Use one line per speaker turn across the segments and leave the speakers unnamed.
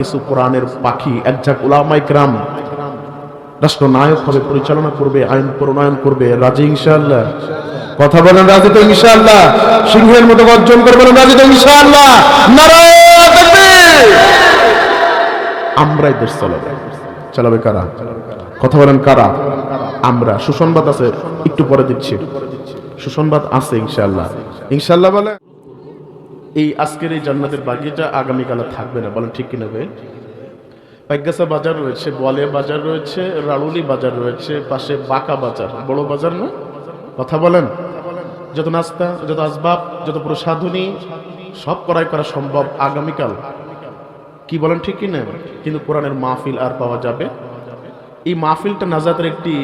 কিছু কোরআনের পাখি একঝাঁক উলামায়ে কেরাম রাষ্ট্রনায়ক হবে, পরিচালনা করবে, আইন প্রণয়ন করবে। রাজি ইনশাআল্লাহ? কথা বলেন রাজি তো ইনশাআল্লাহ? সিংহের মতো গর্জন করে বলেন রাজি তো ইনশাআল্লাহ? নারায়ে তাকবীর! আমরাই দেশ চালাবে। চালাবে কারা? কথা বলেন কারা? আমরা। সুসংবাদ আছে, একটু পরে দিচ্ছি। সুসংবাদ আছে ইনশাআল্লাহ। ইনশাআল্লাহ বলে এই আজকের এই জান্নাতের বাগিচা আগামীকাল থাকবে না, বলেন ঠিক কিনা ভাই? পাইগাসা বাজার রয়েছে, বোয়ালিয়া বাজার রয়েছে, রাড়ুলি বাজার রয়েছে, পাশে বাঁকা বাজার, বড় বাজার না? কথা বলেন। যত নাস্তা, যত আসবাব, যত প্রসাধনী সব ক্রয় করা সম্ভব আগামীকাল। কি বলেন ঠিক কিনা? কিন্তু কোরআনের মাহফিল আর পাওয়া যাবে। এই মাহফিলটা নাজাতের একটি,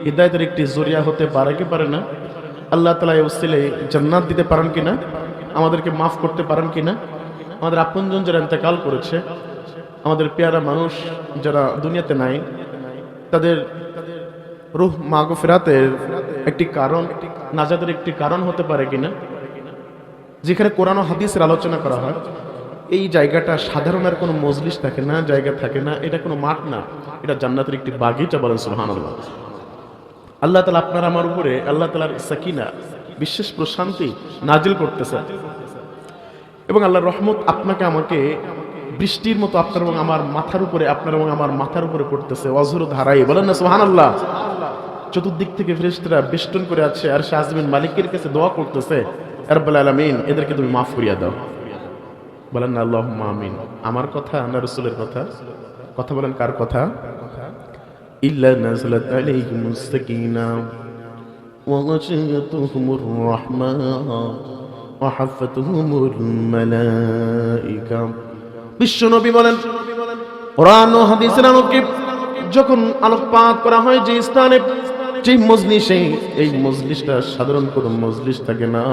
হিদায়াতের একটি জরিয়া হতে পারে কি পারে না? আল্লাহ তাআলা এই ওসিলায় জান্নাত দিতে পারেন কিনা, আমাদেরকে মাফ করতে পারেন কিনা? আমাদের আপনজন যারা ইন্তেকাল করেছে, আমাদের পেয়ারা মানুষ যারা দুনিয়াতে নাই, তাদের রূহ মাগফিরাতের একটি কারণ, নাজাতের একটি কারণ হতে পারে কিনা? যেখানে কোরআন ও হাদিসের আলোচনা করা হয়, এই জায়গাটা সাধারণ আর কোনো মজলিস থাকে না, জায়গা থাকে না, এটা কোনো মাঠ না, এটা জান্নাতের একটি বাগিচা। বলেন সুবহানাল্লাহ। আল্লাহ তাআলা আপনার আমার উপরে আল্লাহ তাআলার সাকিনা, বিশেষ প্রশান্তি নাজিল করতেছে, এবং আল্লাহর রহমত আপনাকে আমাকে বৃষ্টির মতো আপনার এবং আমার মাথার উপরে, আপনার এবং আমার মাথার উপরে পড়তেছে অঝোর ধারায়। বলেন না সুবহানাল্লাহ? চতুর্দিক থেকে ফেরেশতারা বেষ্টন করে আছে, আর সে আজমিন মালিকের কাছে দোয়া করতেছে, ইয়া রাব্বুল আলামিন, এদেরকে তুমি মাফ করিয়া দাও। বলেন না আল্লাহুম্মা আমিন। আমার কথা না রাসূলের কথা? কথা বলেন কার কথা? ইল্লা নাযালাত আলাইহিমুস সাকিনা ওয়া গাশিয়াতুহুমুর রাহমা ওয়া হাফাতুহুমুল মালায়েকা। বিশ্বনবী বলেন, কোরআন ও হাদিসের আলোকে যখন আলোকপাত করা হয় যে স্থানে, যে মজলিসে, এই মজলিসটা সাধারণ কোনো মজলিস থাকে না,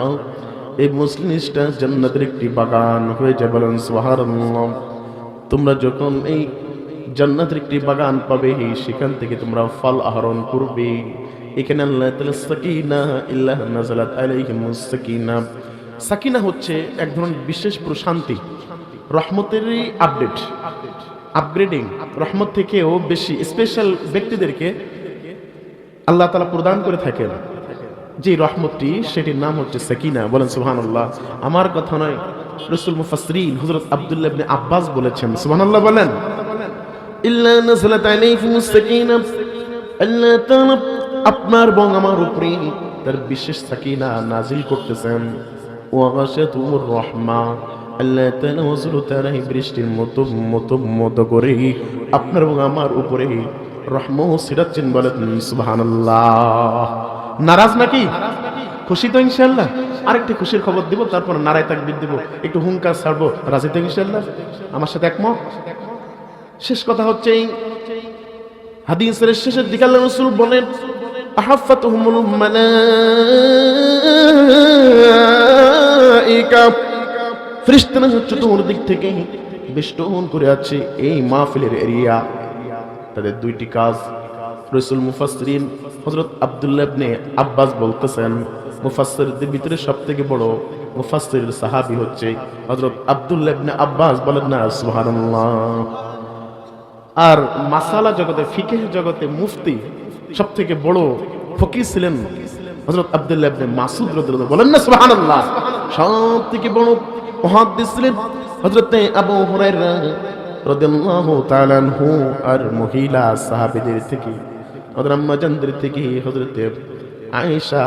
এই মজলিসটা জান্নাতের একটি বাগান হয়ে যায়। বলেন সুবহানাল্লাহ। তোমরা যখন এই জান্নাতের একটি বাগান পাবে, সেখান থেকে তোমরা ফল আহরণ করবে। এখানে আল্লাহ তাআলা সাকিনা ইল্লা নাযালাত আলাইহিমুস সাকিনা। সাকিনা হচ্ছে এক ধরনের বিশেষ প্রশান্তি, রহমতেরই আপডেট, আপগ্রেডিং। রহমত থেকেও বেশি স্পেশাল ব্যক্তিদেরকে আল্লাহ তাআলা প্রদান করে থাকেন যে রহমতটি, সেটির নাম হচ্ছে সাকিনা। বলেন সুবহানাল্লাহ। আমার কথা নয়, রাসূল মুফাসসিরিন হযরত আব্দুল্লাহ ইবনে আব্বাস বলেছেন। সুবহানাল্লাহ বলেন। ইল্লা নাযালাত আলাইহিমুস সাকিনা, আল্লাহ তাআলা আপনার এবং আমার উপরে তার বিশেষ সাকিনা নাজিল করতেছেন। ওয়া গাশিয়াতুহুর রাহমা, আল্লাহ তাআলা ওযরুতারাই বৃষ্টির মতো করে আপনার এবং আমার উপরে রহমত ছিটাচ্ছেন। বলেন সুবহানাল্লাহ। নারাজ নাকি? খুশি তো ইনশাআল্লাহ? আরেকটি খুশির খবর দিব, তারপর নারায়ে তাকবীর দিব, একটু হুঙ্কার ছাড়বো। রাজি তো ইনশাআল্লাহ? আমার সাথে একমত? শেষ কথা হচ্ছে, এই হাদিসের শেষের দিকে আল্লাহ রাসূল বলেন, আহাফাতুহুমুল মালায়েকা, ফেরেশতারা চতুর্দিক থেকে বেষ্টন করে আছে এই মাহফিলের এরিয়া। তাদের দুইটি কাজ। রাসূল মুফাসসিরিন হযরত আব্দুল্লাহ ইবনে আব্বাস বলতেছেন, মুফাসসিরদের ভিতরে সবথেকে বড় মুফাসসির সাহাবী হচ্ছে হযরত আব্দুল্লাহ ইবনে আব্বাস। বলেন না সুবহানাল্লাহ। আর মাসালা জগতে, ফিকহ জগতে মুফতি, সবথেকে বড় ফকিহ ছিলেন হযরত আব্দুল্লাহ ইবনে মাসউদ রাদিয়াল্লাহু। বলেন না সুবহানাল্লাহ। সবথেকে বড় মুহাদ্দিস ছিলেন হযরত আবু হুরায়রা রাদিয়াল্লাহু তাআলা আনহু। আর মহিলা সাহাবীদের থেকে, হযরত আম্মা জানদের থেকে হযরত আয়েশা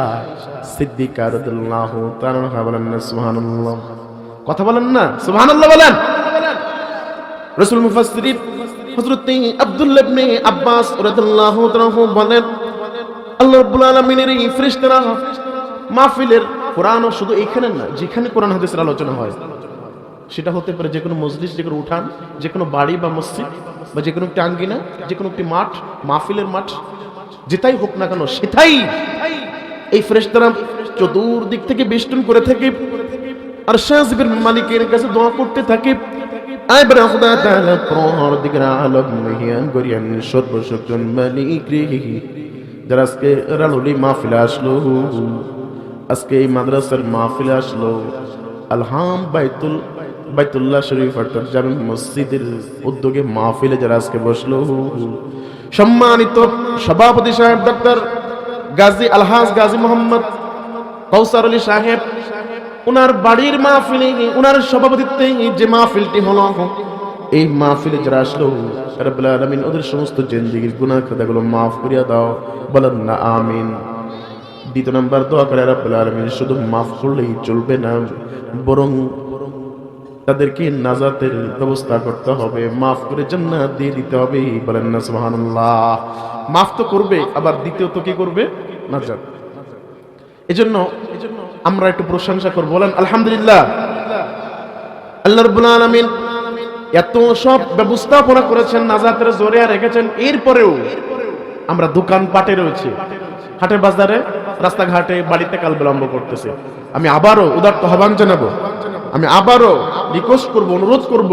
সিদ্দিকা রাদিয়াল্লাহু তাআলা আনহা। বলেন না সুবহানাল্লাহ। কথা বলেন না সুবহানাল্লাহ বলেন। রাসূল মুফাসসিরিন হযরত আব্দুল্লাহ ইবনে আব্বাস রাদিয়াল্লাহু তাআলা বলেন, আল্লাহ রাব্বুল আলামিনের এই ফেরেশতারা মাহফিলের, কোরআন শুধু এখানে না, যেখানে কোরআন হাদিসের আলোচনা হয়, সেটা হতে পারে যে কোনো মজলিস, যে কোনো উঠান, যে কোনো বাড়ি বা মসজিদ, বা যে কোনো একটি আঙ্গিনা, যে কোনো একটি মাঠ, মাহফিলের মাঠ, যেটাই হোক না কেন, সেটাই এই ফেরেশতারা চতুর্দিক থেকে বেষ্টন করে থাকে, আর শাহজিবের মালিকের কাছে দোয়া করতে থাকে। সর্বশক্তিমান মালিক রে, যারা আজকে রালুলি মাহফিলে আসলো, আজকে এই মাদ্রাসার মাহফিলে আসলো, আলহাম বাইতুল বাইতুল্লাহ শরীফ অর্থাৎ জামে মসজিদের উদ্যোগে মাহফিলে যারা আজকে বসলো, সম্মানিত সভাপতি সাহেব ডক্টর গাজী আলহাজ গাজী মোহাম্মদ কৌসার আলী সাহেব, উনার বাড়ির মাহফিলে উনার সভাপতিত্বে যে মাহফিলটি হলো, এই মাহফিলে যারা আসলো রব্বুল আলামিন ওদের সমস্ত জিন্দেগীর গুনাহ খাতাগুলো মাফ করিয়া দাও, বলেন না আমিন। দ্বিতীয় নাম্বার দোয়া করে রব্বুল আলামিন শুধু মাফ করলেই চলবে না, বরং তাদেরকে নাজাতের ব্যবস্থা করতে হবে, মাফ করে জান্নাত দিয়ে দিতে হবে, বলেন না সুবহানাল্লাহ। মাফ তো করবে, আবার দ্বিতীয়ত কি করবে? নাজাত। এজন্য আমরা একটু প্রশংসা করব, বলেন আলহামদুলিল্লাহ। আল্লাহ রাব্বুল আলামিন এত সব ব্যবস্থাপনা করেছেন, নাজাতের জরিয়া রেখেছেন, এরপরেও আমরা দোকান পাটে রয়েছে, হাটে বাজারে রাস্তাঘাটে বাড়িতে কাল বিলম্ব করতেছে। আমি আবারও উদাত্ত আহ্বান জানাবো, আমি আবারও রিকোয়েস্ট করব, অনুরোধ করব,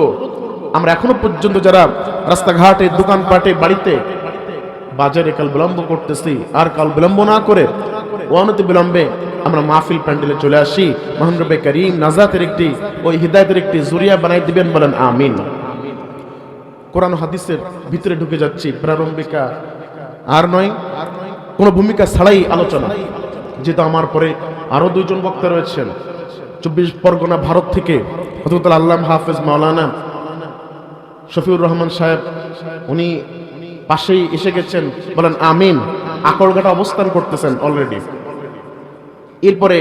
আমরা এখনো পর্যন্ত যারা রাস্তাঘাটে দোকানপাটে বাড়িতে বাজারে কাল বিলম্ব করতেছি, আর কাল বিলম্ব না করে অনতি বিলম্বে আমরা মাহফিল প্যান্ডেলে চলে আসি। মহান রব্বে কারীম নাজাতের একটি, ওই হিদায়াতের একটি জরিয়া বানাই দিবেন, বলেন আমিন। কোরআন হাদিসের ভিতরে ঢুকে যাচ্ছি, প্রারম্ভিকা আর নয়, কোনো ভূমিকা ছাড়াই আলোচনা, যেহেতু আমার পরে আরো দুইজন বক্তা রয়েছেন 24 পরগনা ভারত থেকে হযরত আল্লামা হাফেজ মাওলানা শফিউর রহমান সাহেব, উনি পাশেই এসে গেছেন, বলেন আমিন। আকলঘাটা অবস্থান করতেছেন অলরেডি। এরপরে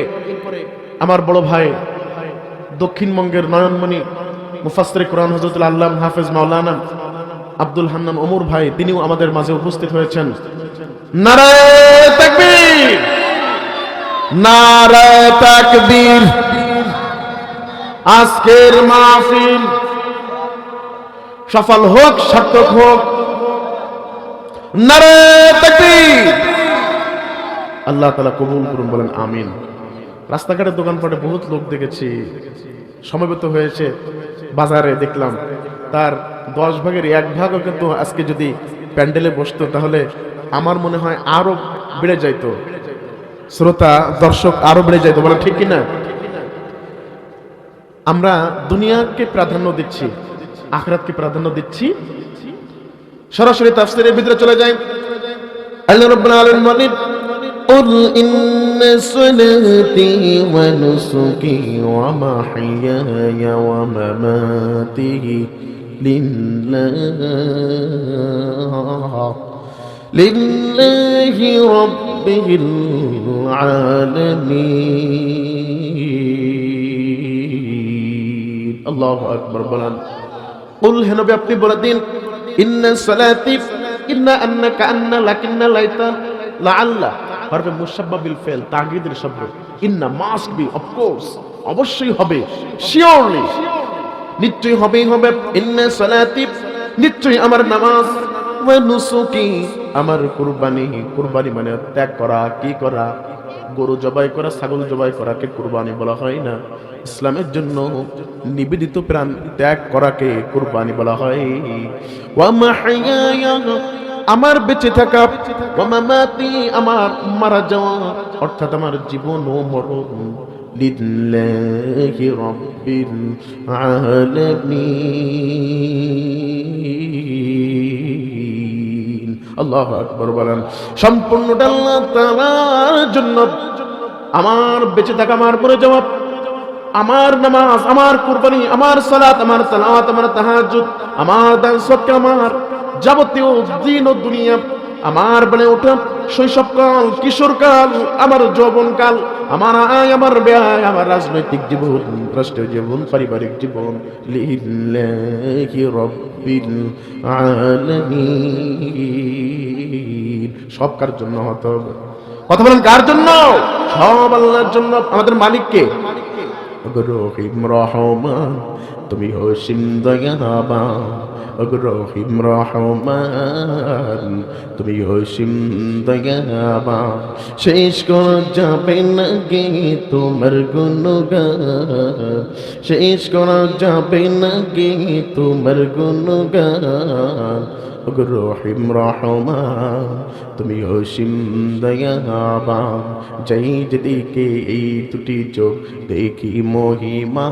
আমার বড় ভাই দক্ষিণবঙ্গের নয়নমণি মুফাসসির কোরআন হযরত আল্লামা হাফেজ মাওলানা আব্দুল হান্নান ওমর ভাই, তিনিও আমাদের মাঝে উপস্থিত হয়েছেন। নারায়ে তাকবীর, নারায়ে তাকবীর। আজকের মাহফিল সফল হোক, সার্থক হোক, নারায়ে তাকবীর। আল্লাহ তাআলা কবুল করুন, বলেন আমিন। রাস্তাঘাটে দোকানপাটে বহুত লোক দেখেছি সমবেত হয়েছে, বাজারে দেখলাম তার 10 ভাগের 1 ভাগও কিন্তু আজকে যদি প্যান্ডেলে বসতো তাহলে আমার মনে হয় আরো বেড়ে যাইতো, শ্রোতা দর্শক আরো বেড়ে যাইতো, বলে ঠিক কিনা? আমরা দুনিয়াকে প্রাধান্য দিচ্ছি, আখিরাতকে প্রাধান্য দিচ্ছি। সরাসরি তাফসীরের ভিতরে চলে যাই। আল্লাহ রাব্বুল আলামিন বলেন, قل إن صلاتي ونسكي ومحياي ومماتي لله رب العالمين। الله أكبر। বলেন কুল, হে নবী আপনি বলে দিন, ইন্না সালাতি, ইন্না, আন্নাকা, আন্না, লাকিন্না, লাইতা, লাআল্লা, হরফে মুশাব্বাহ বিল ফেল, তাগীদের শব্দ। ইন্না মাস্ট বি, অফ কোর্স, অবশ্যই হবে, শিওরলি, নিশ্চয়ই হবেই হবে। ইন্না সালাতি, নিশ্চয়ই আমার নামাজ, ওয়া নুসুকি, আমার কুরবানি, কুরবানি মানে ত্যাগ করা, কি করা? গরু জবাই করা, ছাগল জবাই করাকে কুরবানি বলা হয় না। ইসলামের জন্য নিবেদিত প্রাণ ত্যাগ করাকে কুরবানি বলা হয়। ওয়া মাহইয়ায়া, আমার বেঁচে থাকা, ওয়া মামাতি, আমার মারা যাওয়া, অর্থাৎ আমার জীবন ও মরণ, লিল্লাহি রাব্বিল আলামিন। আল্লাহু আকবার। বলেন সম্পূর্ণটা আল্লাহ তাআলার জন্য। আমার বেঁচে থাকা, আমার মরে যাওয়া, আমার নামাজ, আমার কুরবানি, আমার সালাত, আমার তেলাওয়াত, আমার তাহাজ্জুদ, আমার দান সদকা, আমার যাবতীয় দিন ও দুনিয়া, আমার বেড়ে ওঠা শৈশবকাল, কিশোরকাল, আমার যৌবনকাল, আমার আয়, আমার ব্যয়, আমার রাজনৈতিক জীবন, রাষ্ট্রীয় জীবন, পারিবারিক জীবন, লিল্লাহি রাব্বিল আলামিন, সব কার জন্য হতে হবে? কথা বলেন কার জন্য? সব আল্লাহর জন্য। আমাদের মালিককে রহিম রহমান, তুমি হসিম দয়াবান, ওগো রহিম রহমান তুমি অসীম দয়াবান শেষ করা যাবে না গে তোমার গুণগান শেষ করা যাবে না গে তোমার গুণগান ওগো রহিম রহমান তুমি অসীম দয়াবান যাই যেদিকে এই দুটি চোখ দেখি মহিমা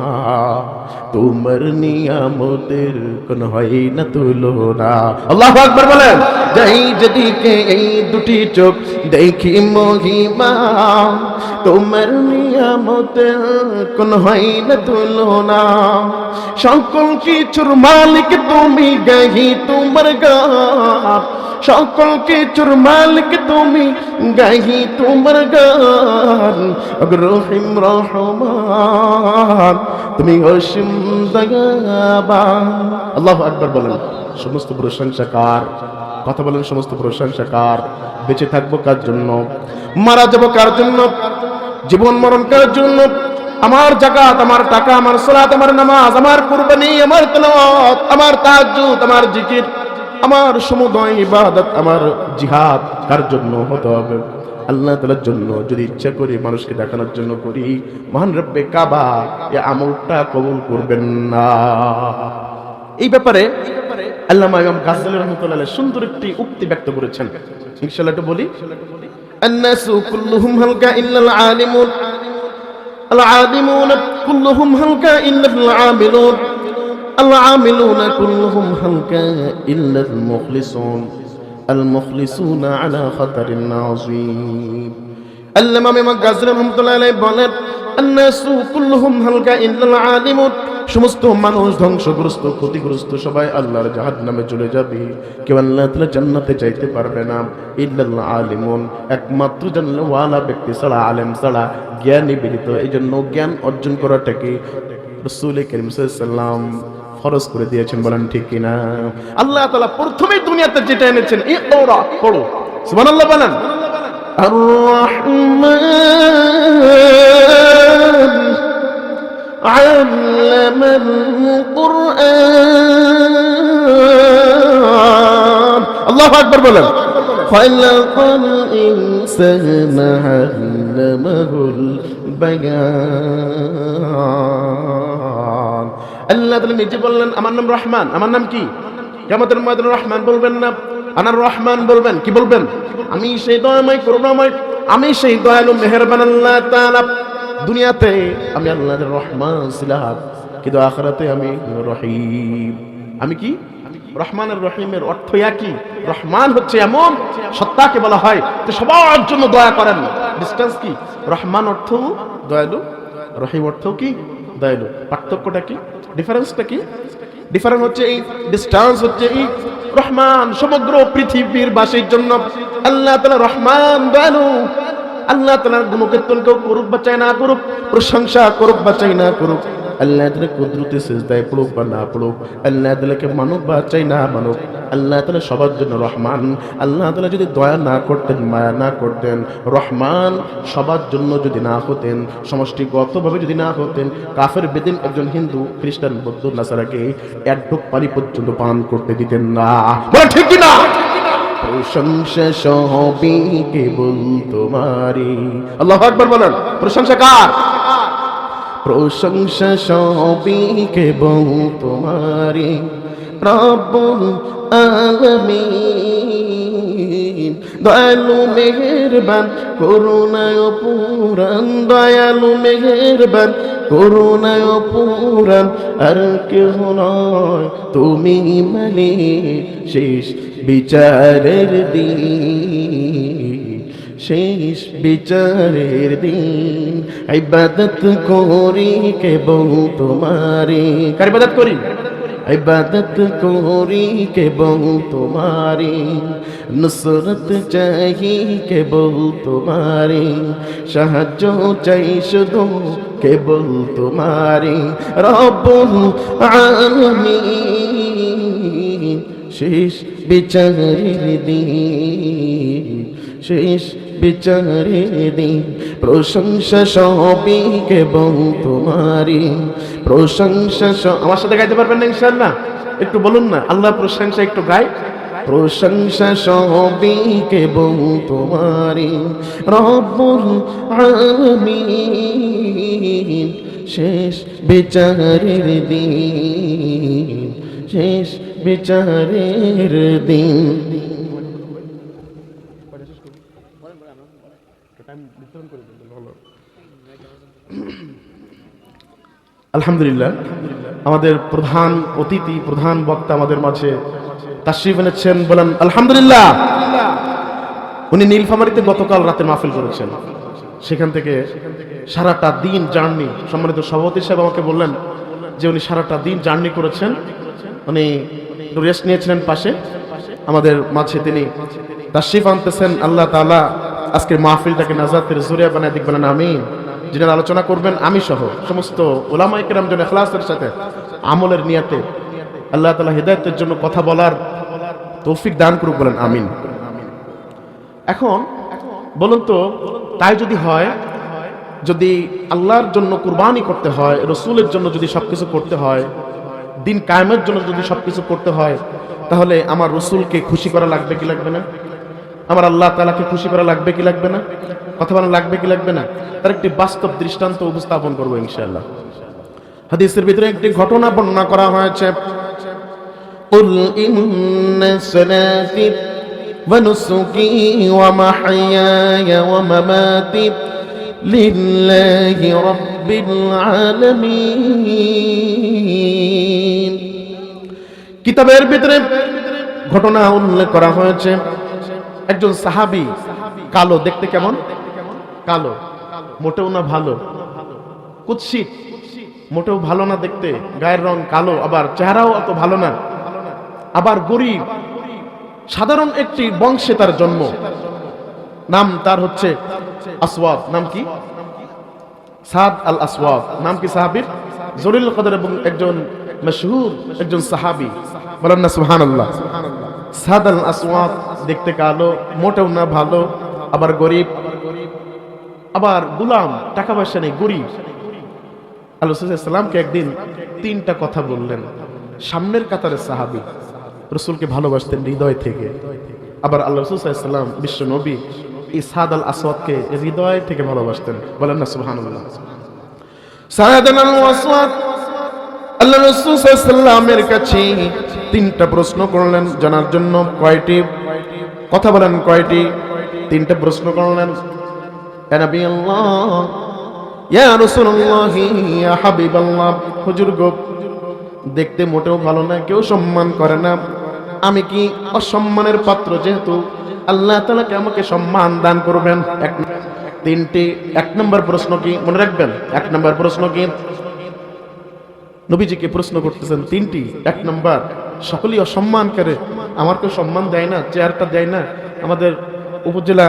তোমার নিয়ামতের কোন হয় না তুলনা আল্লাহু আকবার বলেন যাই যেদিকে এই দুটি চোখ দেখি মহিমা তোমার নিয়ামতের কোন হয় না তুলনা সকল কিছুর মালিক তুমি গাহি তোমার গান সকল কিছুর মালিক তুমি গাহি তোমার গান রহিম রহমান তুমি অসীম দয়াবান আল্লাহু আকবার বলেন সমস্ত প্রশংসা কার কথা বলেন সমস্ত প্রশংসা কার বেঁচে থাকবো কার জন্য মারা যাবো কার জন্য জীবন মরণ কার জন্য আমার যাকাত আমার টাকা আমার সালাত আমার নামাজ আমার কুরবানি আমার তিলাওয়াত আমার তাহাজ্জুদ আমার জিকির আমার সমুদয় ইবাদত আমার জিহাদ কার জন্য হতে হবে আল্লাহ তাআলার জন্য যদি ইচ্ছা করি মানুষকে দেখানোর জন্য করি মহান রব্বে কাবা এই আমলটা কবুল করবেন না এই ব্যাপারে আল্লামা ইমাম গাজ্জালী রাহমাতুল্লাহ আলাইহি সুন্দর একটি উক্তি ব্যক্ত করেছেন ইনশাআল্লাহ একটু বলি الناس كلهم هلك إلا العالمون العالمون كلهم هلك إلا العاملون العاملون كلهم هلك إلا المخلصون المخلصون على خطر عظيم الإمام الغزالي رحمة الله عليه বলেন الناس كلهم هلك إلا العالمون সমস্ত মানুষ ধ্বংসগ্রস্ত ক্ষতিগ্রস্ত সবাই আল্লাহর জাহান্নামে চলে যাবে কেউ আল্লাহ তাআলা জান্নাতে যাইতে পারবে না ইল্লাল আলিমুন একমাত্র জান্নাতওয়ালা ব্যক্তি ছাড়া আলেম ছাড়া জ্ঞানী ব্যতীত এইজন্য জ্ঞান অর্জন করাটাকে রাসূল করিম সাল্লাল্লাহু আলাইহি ওয়াসাল্লাম ফরজ করে দিয়েছেন বলেন ঠিক কি না আল্লাহ তাআলা প্রথমেই দুনিয়াতে যেটা এনেছেন ইকরা পড়ো সুবহানাল্লাহ বলেন আর রহমান علم القرآن الله أكبر بلن خلق الإنسان علمه البيان আল্লাহ তাআলা নিজে বললেন আমার নাম রহমান আমার নাম কি কিয়ামতের ময়দানে রহমান বলবেন না আনার রহমান বলবেন কি বলবেন আমি সেই দয়াময় করুণাময় আমি সেই দয়ালু মেহেরবান আল্লাহ তাআলা দুনিয়াতে আমি আল্লাহর রহমান ছিলাম কিন্তু আখিরাতে আমি রহিম আমি কি রহমান আর রহিমের অর্থ একই রহমান হচ্ছে এমন সত্তাকে বলা হয় যে সবার জন্য দয়া করেন ডিসটেন্স কি রহমান অর্থ দয়ালু রহিম অর্থ কি দয়ালু পার্থক্যটা কি ডিফারেন্সটা কি ডিফারেন্স হচ্ছে এই ডিসটেন্স হচ্ছে এই রহমান সমগ্র পৃথিবীর বাসীর জন্য আল্লাহ তাআলা রহমান দয়ালু আল্লাহ তাআলার গুণকীর্তন কেউ করুক বা চাই না করুক প্রশংসা করুক বা চাই না করুক আল্লাহ তাআলা কুদরতে সিজদায় পড়ুক বা না পড়ুক আল্লাহ তাআলাকে মানুক বা চাই না মানুক আল্লাহ তাআলা সবার জন্য রহমান আল্লাহ তাআলা যদি দয়া না করতেন মায়া না করতেন রহমান সবার জন্য যদি না হতেন সমষ্টিগতভাবে যদি না হতেন কাফের বেদিন একজন হিন্দু খ্রিস্টান বৌদ্ধ নাসারাকে এক ঢোক পানি পর্যন্ত পান করতে দিতেন না বলে ঠিক কি না প্রশংসা সবই কেবল তোমারই আল্লাহু আকবার বলেন প্রশংসা কার প্রশংসা সবই কেবল তোমারই রব্বুল আলামিন দয়ালু মেহেরবান করুণায় পুরান দয়ালু মেহেরবান করুণায় পুরান আর কেহ নয় তুমি মালিক শেষ বিচারের দিন শেষ বিচারের দিন ইবাদত করি কেবল তোমারে কার ইবাদত করি ইবাদত করি কেবল তোমারে নুসরত চাই কেবল তোমারে সাহায্য চাই শুধু কেবল তোমারে রব্বুল আলামিন শেষ বিচারের দিন শেষ বিচারের দিন প্রশংসা সবই কেবল তোমারই প্রশংসা আমার সাথে গাইতে পারবেন না ইনশাআল্লাহ একটু বলুন না, আল্লাহ প্রশংসা একটু গায়। প্রশংসা সবই কেবল তোমারই রব্বুল আলামিন, শেষ বিচারের দিন, শেষ বিচারের দিন। আলহামদুলিল্লাহ, আমাদের প্রধান অতিথি, প্রধান বক্তা আমাদের মাঝে তাশরিফ এনেছেন, বলেন আলহামদুলিল্লাহ। উনি নীলফামারীতে গতকাল রাতে মাহফিল করেছেন, সেখান থেকে সারাটা দিন জার্নি। সম্মানিত সভাপতি সাহেব আমাকে বললেন যে উনি সারাটা দিন জার্নি করেছেন, উনি রেস্ট নিয়েছিলেন পাশে, আমাদের মাঝে তিনি তাশরিফ আনতেছেন। আল্লাহ তাআলা আজকের মাহফিলটাকে নাজাতের জরিয়া বানায় দিক, বলেন আমিন। যিনি আলোচনা করবেন আমি সহ সমস্ত উলামায়ে কেরাম যেন ইখলাসের সাথে আমলের নিয়তে আল্লাহ তাআলা হিদায়াতের জন্য কথা বলার তৌফিক দান করুক, বলেন আমিন। এখন বলুন তো, তাই যদি হয়, যদি আল্লাহর জন্য কুরবানি করতে হয়, রসুলের জন্য যদি সবকিছু করতে হয়, দিন কায়েমের জন্য যদি সবকিছু করতে হয়, তাহলে আমার রসুলকে খুশি করা লাগবে কি লাগবে না? আমার আল্লাহ তাআলাকে খুশি করা লাগবে কি লাগবে না? কথা বলা লাগবে কি লাগবে না? তার একটি বাস্তব দৃষ্টান্ত উপস্থাপন করবো ইনশাআল্লাহ। হাদিসের ভিতরে একটি ঘটনা বর্ণনা করা হয়েছে। কুল ইন্না সালাতি ওয়া নুসুকি ওয়া মাহইয়ায়া ওয়া মামাতি লিল্লাহি রাব্বিল আলামিন। কিতাবের ভিতরে ঘটনা উল্লেখ করা হয়েছে। একজন সাহাবী, কালো, দেখতে কেমন? কালো, মোটেও না ভালো, কুৎসিত, মোটেও ভালো না দেখতে, গায়ের রং কালো, আবার চেহারাও অত ভালো না, আবার গরিব, সাধারণ একটি বংশে তার জন্ম। নাম তার হচ্ছে আসওয়াদ। নাম কি? সাদ আল আসওয়াদ। নাম কি সাহাবীর? জলিল কদর এবং একজন মশহুর একজন সাহাবী, বলেন না সুবহানাল্লাহ। সাদ আল আসওয়াদ দেখতে কালো, মোটেও না ভালো, আবার গরিব, আবার গোলাম, টাকা পয়সা নেই, গরিব। আল্লাহ রাসূল সাল্লাল্লাহু আলাইহি ওয়াসাল্লামকে একদিন তিনটা কথা বললেন। সামনের কাতারের সাহাবী, রসুলকে ভালোবাসতেন হৃদয় থেকে। আবার আল্লাহ রাসূল সাল্লাল্লাহু আলাইহি ওয়াসাল্লাম বিশ্ব নবী এই সাদ আল আসওয়াদকে হৃদয় থেকে ভালোবাসতেন, বলেন না সুবহানাল্লাহ। সাদ আল আসওয়াদ আল্লাহ রাসূল সাল্লাল্লাহু আলাইহি ওয়াসাল্লামের কাছে তিনটা প্রশ্ন করলেন জানার জন্য। কয়টি? কথা বলেন, কয়টি? তিনটা প্রশ্ন করলেন। ইয়া নবী আল্লাহ, ইয়া রাসূলুল্লাহ, ইয়া হাবিবাল্লাহ, হুজুর গো, দেখতে মোটেও ভালো না, কেউ সম্মান করে না, আমি কি অসম্মানের পাত্র? যেহেতু আল্লাহ তাআলা আমাকে সম্মান দান করবেন। এক নম্বর প্রশ্ন কি মনে রাখবেন? এক নম্বর প্রশ্ন কি? নবীজিকে প্রশ্ন করতেছেন তিনটি। এক নম্বর, সকলেই অসম্মান করে, আমার কেউ সম্মান দেয় না, চেয়ারটা দেয় না। আমাদের উপজেলা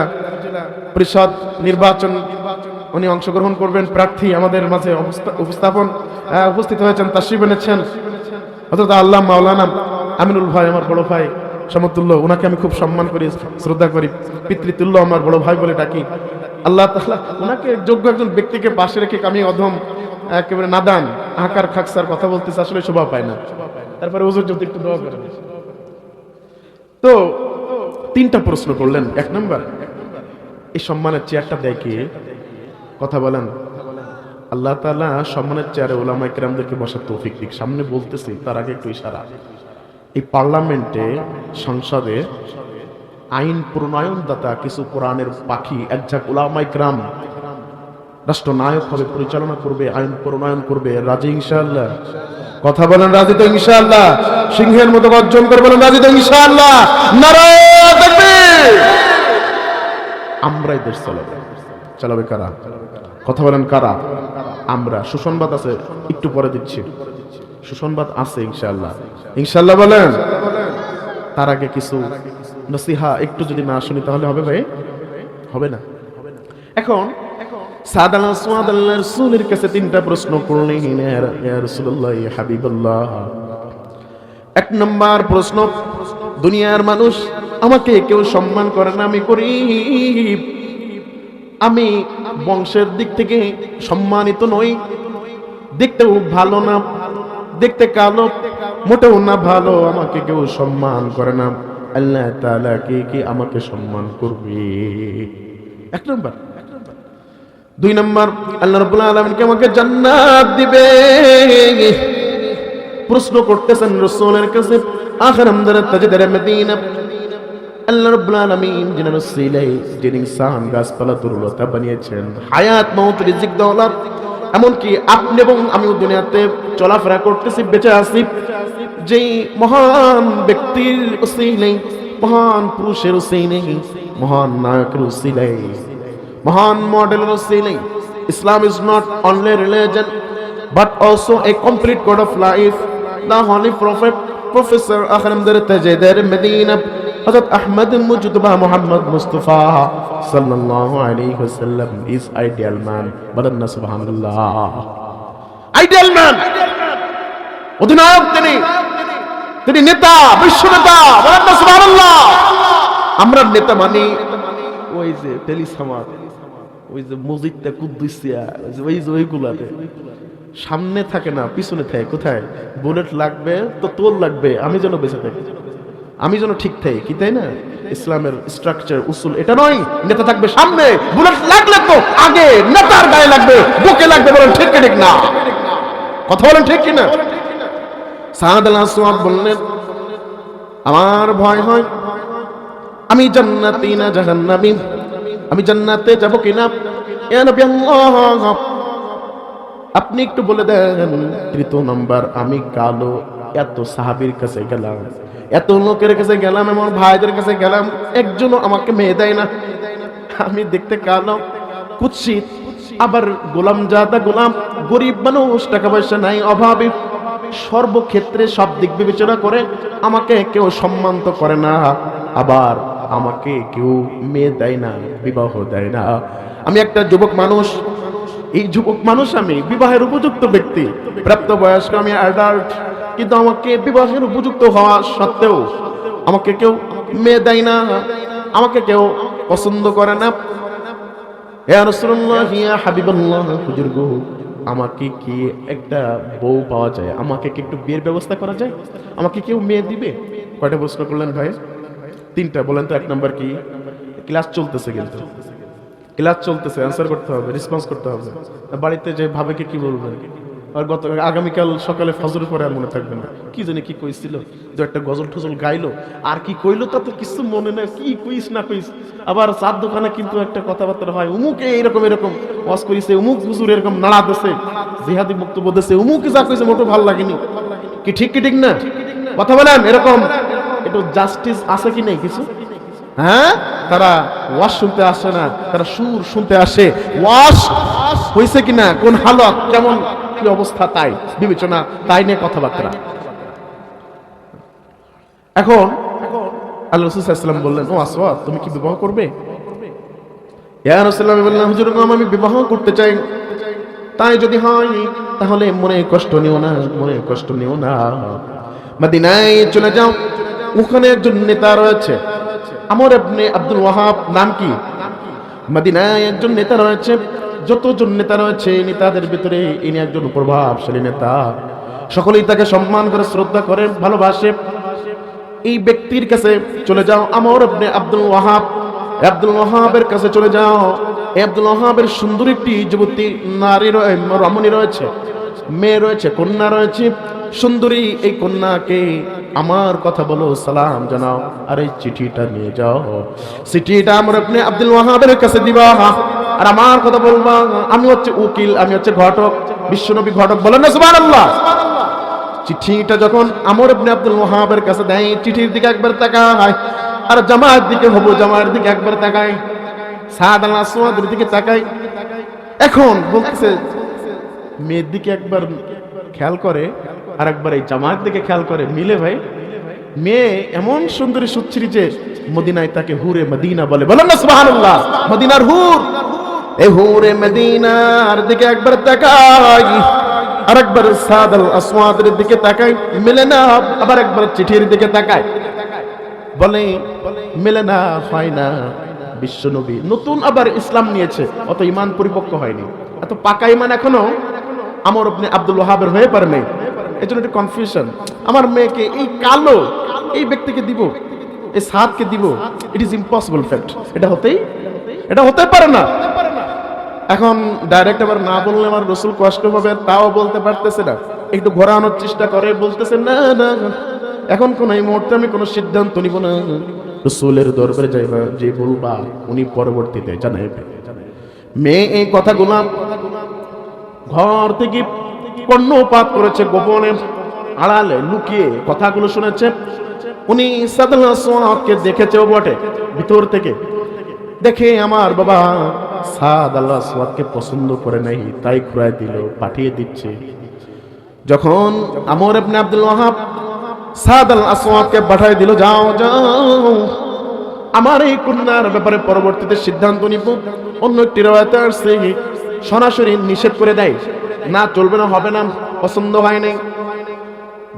পরিষদ নির্বাচন উনি অংশগ্রহণ করবেন, প্রার্থী আমাদের মাঝে উপস্থিত হয়েছেন, তাশরিফ এনেছেন হযরত আল্লাহ মাওলানা আমিনুল ভাই, আমার বড় ভাই সমতুল্য, ওনাকে আমি খুব সম্মান করি, শ্রদ্ধা করি, পিতৃতুল্য আমার বড় ভাই বলে ডাকি। আল্লাহ তাআলা ওনাকে যোগ্য একজন ব্যক্তিকে পাশে রেখে আমি অধম, একেবারে নাদান, আকার খাকসার কথা বলতেছে, আসলে শোভা পায় না। তারপরে হুজুর যদি একটু দোয়া করেন। তো তিনটা প্রশ্ন করলেন। এক নম্বর, এই সম্মানের চেয়ারটা দেয় কে? কথা বলেন। আল্লাহ তাআলা সম্মানের চেয়ারে উলামায়ে কেরামদেরকে বসার তৌফিক দিক। সামনে বলতেছি, তার আগে একটু ইশারা। এই পার্লামেন্টে, সংসদে আইন প্রণয়নদাতা কিছু কোরআনের পাখি, একঝাঁক উলামায়ে কেরাম রাষ্ট্রনায়ক হবে, পরিচালনা করবে, আইন প্রণয়ন করবে। রাজি ইনশাআল্লাহ? কথা বলেন, রাজি তো ইনশাআল্লাহ? সিংহের মতো গর্জন করে বলেন, রাজি তো ইনশাআল্লাহ? নারায়ে তাকবীর! আমরাই দেশ চালাবে কারা? কথা বলেন, কারা? আমরা। সুসংবাদ আছে, একটু পরে দিচ্ছি। সুসংবাদ আছে ইনশাআল্লাহ। ইনশাআল্লাহ বলেন। তার আগে কিছু নসিহা একটু যদি না শুনি তাহলে হবে ভাই? হবে না। এখন সাদ আল আসওয়াদ আল্লাহর রাসূলের কাছে তিনটা প্রশ্ন করলেন। ইয়া রাসূলুল্লাহ, ইয়া হাবিবাল্লাহ। এক নম্বর প্রশ্ন, দুনিয়ার মানুষ আমাকে কেউ সম্মান করে না, আমি গরীব, আমি বংশের দিক থেকে সম্মানিত নই, দেখতেও ভালো না, দেখতে কালো, মোটেও না ভালো, আমাকে কেউ সম্মান করে না, আল্লাহ তাআলা কি আমাকে সম্মান করবে? এক নম্বর। দুই নম্বর, আল্লাহ রাব্বুল আলামিন কি আমাকে জান্নাত দিবে? প্রশ্ন করতেছেন রাসূলের কাছে। আখির আমদার তাজদার মদিনা, আল্লাহ রাব্বুল আলামিন যিনি সিলাই, যিনি ইনসান গাছপালা তরুলতা বানিয়েছেন, হায়াত মওত রিজিক দৌলত, এমনকি আপনি এবং আমিও দুনিয়াতে চলাফেরা করতেছি, বেঁচে আছি, যেই মহান ব্যক্তির উসিলাই, মহান পুরুষের উসিলাই, মহান নায়কের উসিলাই, মহান মডেলের উসিলাই, Islam is not only religion but also a complete code of life. The Holy Prophet, Professor Ahmad Tajdar Medina, Hazrat Ahmad Mujtaba Muhammad Mustafa sallallahu alaihi wasallam is ideal man. Badanna subhanallah. Ideal man. অধিনায়ক তিনি নেতা, বিশ্ব নেতা। বাদান্না সুবহানাল্লাহ। আমরা নেতা মানে ওই যে তেলিসামাত, ওই যে মসজিদটা কুদ্দুসিয়া, ওই যে ওইগুলাতে সামনে থাকে না, পিছনে থাকে। কোথায় বুলেট লাগবে তো তোল লাগবে, আমি যেন বেঁচে থাকি, আমি যেন ঠিক থাকি, কি তাই না? ইসলামের স্ট্রাকচার উসুল এটা নয়। নেতা থাকবে সামনে, বুলেট লাগলে তো আগে নেতার গায়ে লাগবে, বুকে লাগবে। বলেন ঠিক কি ঠিক না? কথা বলেন ঠিক কি না? সাদ আল আসওয়াদ বললেন, আমার ভয় হয় আমি জান্নাতি না জাহান্নামী, আমি জান্নাতে যাব কিনা। ইয়া নবী আল্লাহ, আপনি একটু বলে দেন। তৃতীয় নম্বর, আমি কালো, এত সাহাবীর কাছে গেলাম, এত লোকের কাছে গেলাম, আমার ভাইদের কাছে গেলাম, একজনও আমাকে মেয়ে দেয় না। আমি দেখতে কালো, কুৎসিত, আবার গোলাম জাদা, গোলাম, গরিব মানুষ, টাকা পয়সা নাই, অভাবী, সর্বক্ষেত্রে সব দিক বিবেচনা করে আমাকে কেউ সম্মান তো করে না, আবার আমাকে কেউ মেয়ে দেয় না, বিবাহ দেয় না। আমি একটা যুবক মানুষ, এই যুবক মানুষ, আমি বিবাহের উপযুক্ত ব্যক্তি, প্রাপ্তবয়স্ক, আমি অ্যাডাল্ট, কিন্তু আমাকে বিবাহের উপযুক্ত হওয়া সত্ত্বেও আমাকে কেউ মেয়ে দেয় না, আমাকে কেউ পছন্দ করে না। ইয়া রাসূলুল্লাহ, ইয়া হাবিবাল্লাহ, হুজুর গো, আমাকে কি একটা বউ পাওয়া যায়? আমাকে কি একটু বিয়ের ব্যবস্থা করা যায়? আমাকে কেউ মেয়ে দিবে? কয়টা প্রশ্ন করলেন ভাই? তিনটা। বলেন তো এক নাম্বার কি? ক্লাস চলতেছে, কিন্তু ক্লাস চলতেছে, অ্যান্সার করতে হবে, রেসপন্স করতে হবে। বাড়িতে যে ভাবে কি বলবেন? আর আগামীকাল সকালে ফজরের পরে আর মনে থাকবে না, কি জানি কি কইছিল, যে একটা গজল টজল গাইলো, আর কি কইলো তা তো কিছু মনে নেই, কি কইস না কইস। আবার চার দোকানে কিন্তু একটা কথাবার্তা হয়, উমুকে এরকম এরকম ওয়াজ করিছে, উমুক হুজুর এরকম নাড়া দিছে, জিহাদি বক্তব্য দিছে, উমুকে যা কইছে মোটেও ভালো লাগেনি। কি ঠিক কি ঠিক না? কথা বলেন। এরকম একটু জাস্টিস আছে কি নেই কিছু? হ্যাঁ, তারা ওয়াজ শুনতে আসে না, তারা সুর শুনতে আসে। ওয়াজ হয়েছে কিনা, কোন হালত, কেমন কি অবস্থা, তাই বিবেচনা, তাই নিয়ে কথাবার্তা। এখন আল্লাহ রাসূল সাল্লাল্লাহু আলাইহি ওয়াসাল্লাম বললেন, ও আসওয়াদ, তুমি কি বিবাহ করবে? ইয়া রাসূলুল্লাহ, আমি বললাম, হুজুর আমি বিবাহ করতে চাই। তাই যদি হয় তাহলে মনে কষ্ট নিও না, মনে কষ্ট নিও না, মদিনায় চলে যাও। ওখানে একজন নেতা রয়েছে, আমর ইবনে আব্দুল ওয়াহাব নাম কি? মদিনায় একজন নেতা রয়েছে, যতজন নেতা রয়েছে নেতাদের ভিতরে ইনি একজন প্রভাবশালী নেতা, সকলেই তাকে সম্মান করে, শ্রদ্ধা করে, ভালোবাসে। এই ব্যক্তির কাছে চলে যাও, আমর ইবনে আব্দুল ওয়াহাব, আব্দুল ওয়াহাবের কাছে চলে যাও। এই আব্দুল ওয়াহাবের সুন্দর একটি যুবতী নারী রমণী রয়েছে, মেয়ে রয়েছে, কন্যা রয়েছে, সুন্দরী। এই কন্যাকে আমার কথা বলো, সালাম জানাও, আর এই চিঠিটা নিয়ে যাও, চিঠিটা আমর ইবনে আব্দুল ওয়াহাবের কাছে দিবা, আর আমার কথা বলবা, আমি হচ্ছে উকিল, আমি হচ্ছে ঘটক, বিশ্বনবী ঘটক। বলেন না সুবহানাল্লাহ। চিঠিটা যখন আমর ইবনে আব্দুল ওয়াহাবের কাছে দেয়, চিঠির দিকে একবার তাকায়, আর জামার দিকে হবু জামার দিকে একবার তাকায়, সাদ আল আসওয়াদের দিকে তাকায়। এখন বলতেছে, মেয়ের দিকে একবার খেয়াল করে, আর একবার এই জামার দিকে খেয়াল করে, মিলে ভাই? মেয়ে এমন সুন্দরী সুচ্ছিরি যে মদিনায় তাকে হুরে মদিনা বলে। বলেন না সুবহানাল্লাহ। মদিনার হুর, এই হুরে মদিনার দিকে একবার তাকায়, আর একবার সাদ আল আসওয়াদের দিকে তাকায়, মিলে না। আবার একবার চিঠির দিকে তাকায়, বলে মিলে না, হয় না। বিশ্বনবী নতুন আবার ইসলাম নিয়েছে, অত ইমান পরিপক্ক হয়নি, এত পাকা ইমান এখনো আমর ইবনে আব্দুল ওয়াহাবের হয়ে পারে নাই। এই জন্য একটু কনফিউশন। আমার মেয়েকে এই কালো এই ব্যক্তিকে দিব, এই সাদকে দিব, ইট ইজ ইম্পসিবল ফ্যাক্ট। এটা হতে পারে না। এখন ডাইরেক্ট আবার না বললে আমার রসুল কষ্ট পাবে, তাও বলতে পারতেছে না, একটু ঘোরানোর চেষ্টা করে, বলতেছে না না এখন কোন এই মুহূর্তে আমি কোনো সিদ্ধান্ত নিব না, রসুলের দরবারে যাইবা, যে বলবা উনি পরবর্তীতে জানাইবে। মেয়ে এই কথাগুলা ঘর থেকে কর্ণপাত করেছে, গোপনে আড়ালে লুকিয়ে কথাগুলো শুনেছে। উনি সাদুল আসওয়াদকে দেখেছে, ও বটে ভিতর থেকে দেখে আমার বাবা সাদ আল আসওয়াদকে পছন্দ করে নাই, তাই ঘুরাই দিল, পাঠিয়ে দিচ্ছে। যখন আমর ইবনে আব্দুল ওয়াহাব সাদ আল আসওয়াদকে পাঠিয়ে দিল, যাও যাও আমার এই কন্যার ব্যাপারে পরবর্তীতে সিদ্ধান্ত নিব। অন্য একটি রওয়ায়েতে আসছে সরাসরি নিষেধ করে দেয়, না চলবে না, হবে না, পছন্দ হয় নাই।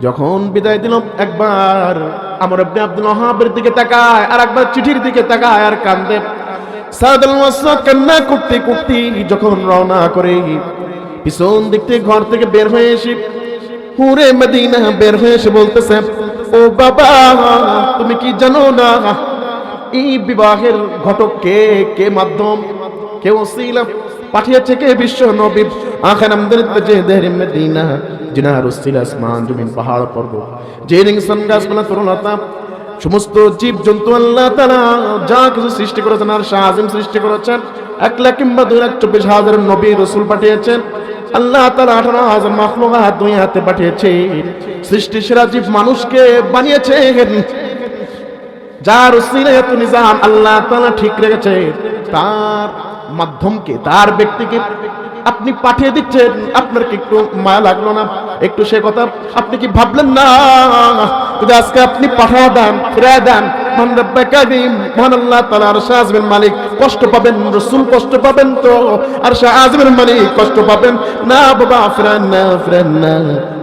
যখন বিদায় দিল, একবার আমর ইবনে আব্দুল ওয়াহাবের দিকে তাকায়, আর একবার চিঠির দিকে তাকায় আর কান্দে। সাদ আল আসওয়াদ কান্না করতে করতে যখন রওনা করে পিছন দিক থেকে ঘর থেকে বের হয়ে এসে হুরে মদিনা বের হয়ে এসে বলতেছে, ও বাবা তুমি কি জানো না এই বিবাহের ঘটক কে, কে মাধ্যম, কে ওসিলা পাঠিয়েছে, কে বিশ্ব নবী আখের আমাদের তাজেদের মদিনা জিনার ওসিলা আসমান জমিন পাহাড় পর্বত, যে ইনসান গাছপালা তরুণতা সমস্ত জীব জন্তু আল্লাহ তাআলা যা কিছু সৃষ্টি করেছেন আর শাহ আজিম সৃষ্টি করেছেন, 1,00,000 কিংবা 2,24,000 নবী রাসূল পাঠিয়েছেন। আল্লাহ তাআলা 18,000 মাখলুকাত দুই হাতে পাঠিয়েছে। সৃষ্টি সেরা জীব মানুষকে বানিয়েছেন, যার উসিলায় এত নিজাম আল্লাহ তাআলা ঠিক রেখেছে, তার মাধ্যমকে, তার ব্যক্তিকে আপনি পাঠিয়ে দিচ্ছেন। আপনার কি একটু মায়া লাগলো না? একটু সে কথা আপনি কি ভাবলেন না? যদি আজকে আপনি পাঠিয়ে দেন, ফিরিয়ে দেন, মহান রব্বে কারীম মহান আল্লাহ তাআলা আরশ আযমের মালিক কষ্ট পাবেন, রাসূল কষ্ট পাবেন, তো আরশ আযমের মালিক কষ্ট পাবেন না। বাবা ফিরান না, ফিরান না,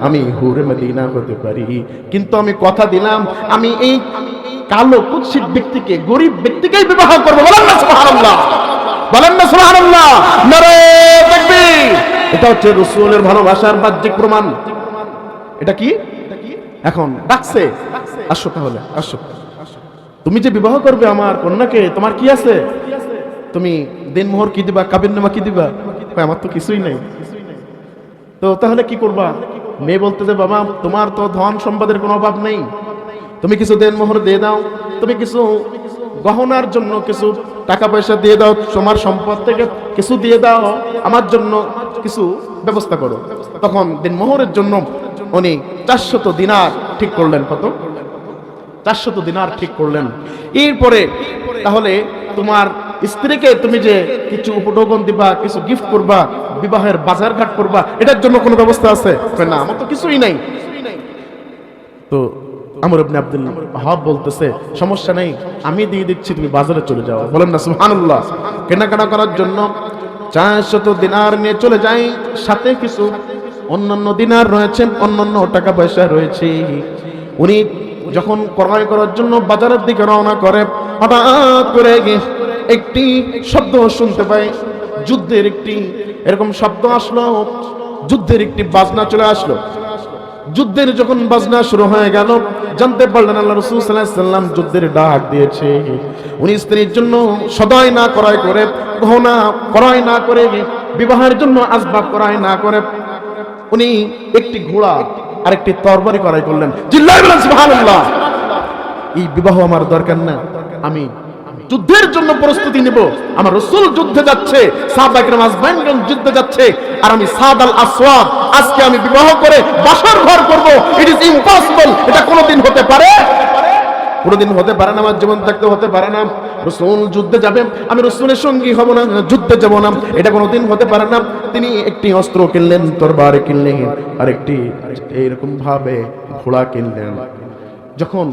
আমি হুরে মদিনা হতে পারি, কিন্তু আমি কথা দিলাম আমি এই কালো কুৎসিত ব্যক্তিকে, গরিব ব্যক্তিকেই বিবাহ করবো। বলেন না সুবহানাল্লাহ, বলেন না সুবহানাল্লাহ, নারে তাকবীর। এটা হচ্ছে রাসূলের ভালোবাসার বাহ্যিক প্রমাণ। এটা কি? এখন ডাকছে, আসো তাহলে আসো, তুমি যে বিবাহ করবে আমার কন্যাকে, তোমার কি আছে? তুমি দিনমোহর কি দিবা, কাবিননামা কি দিবা? আমার তো কিছুই নাই। তো তাহলে কি করবা? মেয়ে বলতে যে বাবা তোমার তো ধন সম্পদের কোনো অভাব নেই, তুমি কিছু দেনমোহর দিয়ে দাও, তুমি কিছু গহনার জন্য কিছু টাকা পয়সা দিয়ে দাও, তোমার সম্পদ থেকে কিছু দিয়ে দাও, আমার জন্য কিছু ব্যবস্থা করো। তখন দিনমোহরের জন্য উনি 400 দিনার ঠিক করলেন। কত? 400 দিনার ঠিক করলেন। এরপরে তাহলে তোমার স্ত্রীকে তুমি যে কিছু উপঢৌকন দিবা, কিছু গিফট করবা, বিবাহের বাজারঘাট করবা, এটার জন্য কোনো ব্যবস্থা আছে? না, আমার তো কিছুই নাই। তো আমর ইবনে আব্দুল ওয়াহাব বলতেছে সমস্যা নেই, আমি দিয়ে দিচ্ছি, তুমি বাজারে চলে যাও। বলেন না সুবহানাল্লাহ। কেনাকাটা করার জন্য 400 দিনার নিয়ে চলে যাই, সাথে কিছু অন্যান্য দিনার রয়েছে, অন্যান্য টাকা পয়সা রয়েছে। উনি যখন ক্রয় করার জন্য বাজারের দিকে রওনা করে, হঠাৎ করে একটি শব্দ শুনতে পায়, যুদ্ধের একটি এরকম শব্দ আসলো, যুদ্ধের একটি বাজনা চলে আসলো। যুদ্ধের যখন বাজনা শুরু হয়ে গেল, জানতে পারলেন আল্লাহ রাসূল সাল্লাল্লাহু আলাইহি ওয়াসাল্লাম যুদ্ধের ডাক দিয়েছে। উনি স্ত্রীর জন্য সদাই না ক্রয় করে, গহনা ক্রয় না করে, বিবাহের জন্য আসবাব ক্রয় না করে, উনি একটি ঘোড়া আর একটি তরবারি ক্রয় করলেন। চিল্লায় বলেন সুবহানাল্লাহ। এই বিবাহ আমার দরকার না, আমি যুদ্ধের জন্য প্রস্তুতি নেব। আমার রাসূল যুদ্ধে যাচ্ছে, সাহাবায়ে কেরাম আজমাইন যুদ্ধে যাচ্ছে, আর আমি সাদ আল আসওয়াদ আজকে আমি বিবাহ করে বাসর ঘর করব। It is impossible. এটা কোনোদিন হতে পারে? কোনোদিন হতে পারে না, আমার জীবন থাকতে হতে পারে না। রাসূল যুদ্ধে যাবে, আমি রাসূলের সঙ্গী হব না, যুদ্ধে যাব না, এটা কোনোদিন হতে পারে না। তিনি একটি অস্ত্র কিনলেন, তরবারি কিনলেন, আর একটি এইরকম ভাবে ঘোড়া কিনলেন। যখন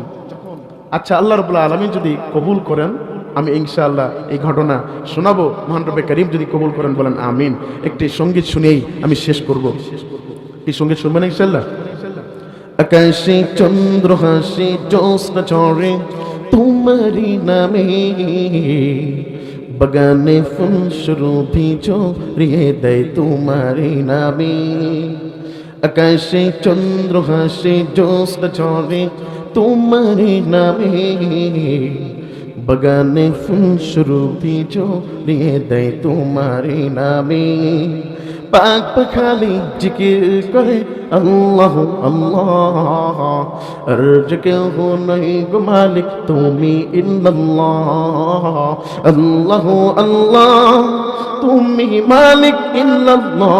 আচ্ছা আল্লাহ রাব্বুল আলামিন যদি কবুল করেন, আমি ইনশাআল্লাহ এই ঘটনা শোনাবো। মহান রব্বে কারীম যদি কবুল করেন, বলেন আমিন। একটি সঙ্গীত শুনেই আমি শেষ করব। এই সঙ্গীত শুনবেন ইনশাআল্লাহ। আকাশে চন্দ্র হাসি, জ্যোৎস্না ঝরে তোমারি নামে, বাগানে ফুল সুরভি ঝরিয়ে দেয় তোমারি নামে। আকাশে চন্দ্র হাসে জ্যোৎস্না ঝরে তোমারি নামে, বাগানে ফুল সুরভি জড়িয়ে দেয় তোমারি নামে। পাক পাখালি জিকির করে আল্লাহ আল্লাহ, আর যে কেহ নাই গো মালিক তুমি ইল্লাল্লাহ। আল্লাহ আল্লাহ তুমি মালিক ইল্লাল্লাহ,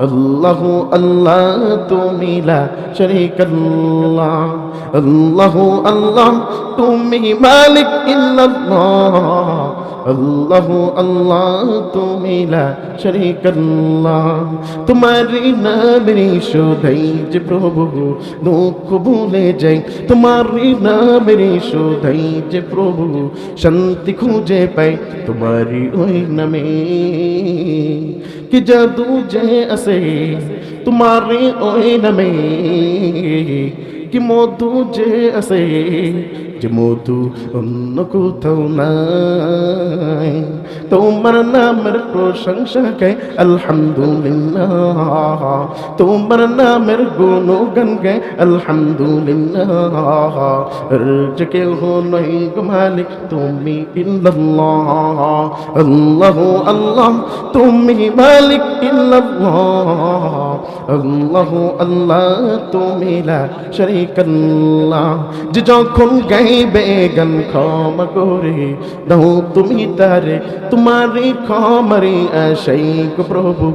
আল্লাহ আল্লাহ তুমি লা শারীকাল্লাহ। আল্লাহ আল্লাহ তুমি মালিক ইল্লাল্লাহ, আল্লাহ আল্লাহ তুমি লা শারীকাল্লাহ। তোমারি নামের শোধাই যে প্রভু দুঃখ ভুলে যাই, তোমারি নামের শোধাই যে প্রভু শান্তি খুঁজে পাই। তোমারি ওই নামে কি জাদু যে আছে, তোমারি ওই নামে কি মধু যে আছে, যে মধু অন্য কোথাও নাই। তোমার নামের প্রশংসা গাই আলহামদুলিল্লাহ, তোমার নামের গুণগান গাই আলহামদুলিল্লাহ। যে কেউ নাই গো মালিক তুমি ইল্লাল্লাহ, আল্লাহ আল্লাহ তুমি মালিক ইল্লাল্লাহ, আল্লাহ আল্লাহ তুমি লা শারীকাল্লাহ। যে যখন গাইবে গান ক্ষমা করে দাও তুমি তারে, তোমারে ক্ষমারে আশাই গো প্রভু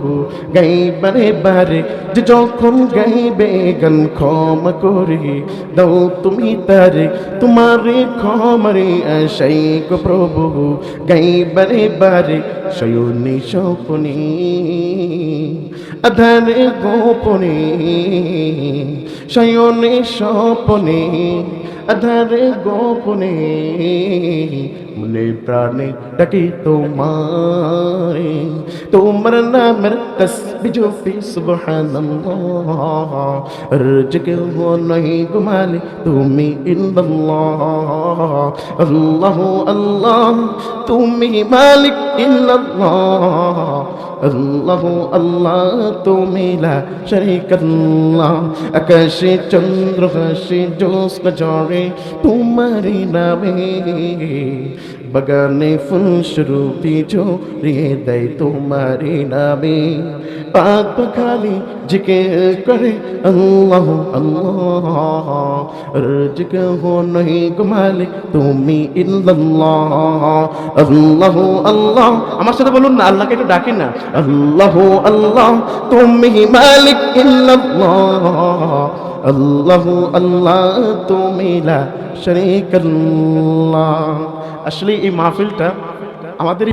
গাইবারে বারে। যে যখন গাইবে গান ক্ষমা করে দাও তুমি তারে, তোমারে ক্ষমারে আশাই গো প্রভু গাইবারে বারে। শয়নে স্বপ্নে আধারে গোপনে, শয়নে স্বপ্নে আধারে গোপনে, মনে প্রাণে ডাকি তোমারে। তোমার নামের তসবিহ জপি সুবহানাল্লাহ, আর যে কেউ নাই গো মালিক তুমি ইল্লাল্লাহ। আল্লাহ আল্লাহ তুমি মালিক ইল্লাল্লাহ, আল্লাহ আল্লাহ তুমি লা শারীকাল্লাহ। আকাশে চন্দ্র হাসে জ্যোৎস্না ঝরে তোমারি নামে, বাগানে ফুল সুরভি জড়িয়ে দেয় তোমারি নামে। পাক পাখালি জিকির করে আল্লাহ আল্লাহ, আর যে কেহ নাই গো মালিক তুমি ইল্লাল্লাহ। আল্লাহ আল্লাহ, আমার সাথে বলুন না, আল্লাহকে একটু ডাকেন না। আল্লাহ আল্লাহ তুমি মালিক ইল্লাল্লাহ, আল্লাহ আল্লাহ তুমি লা শারীকাল্লাহ। আসলে এই মাহফিলটা আমাদের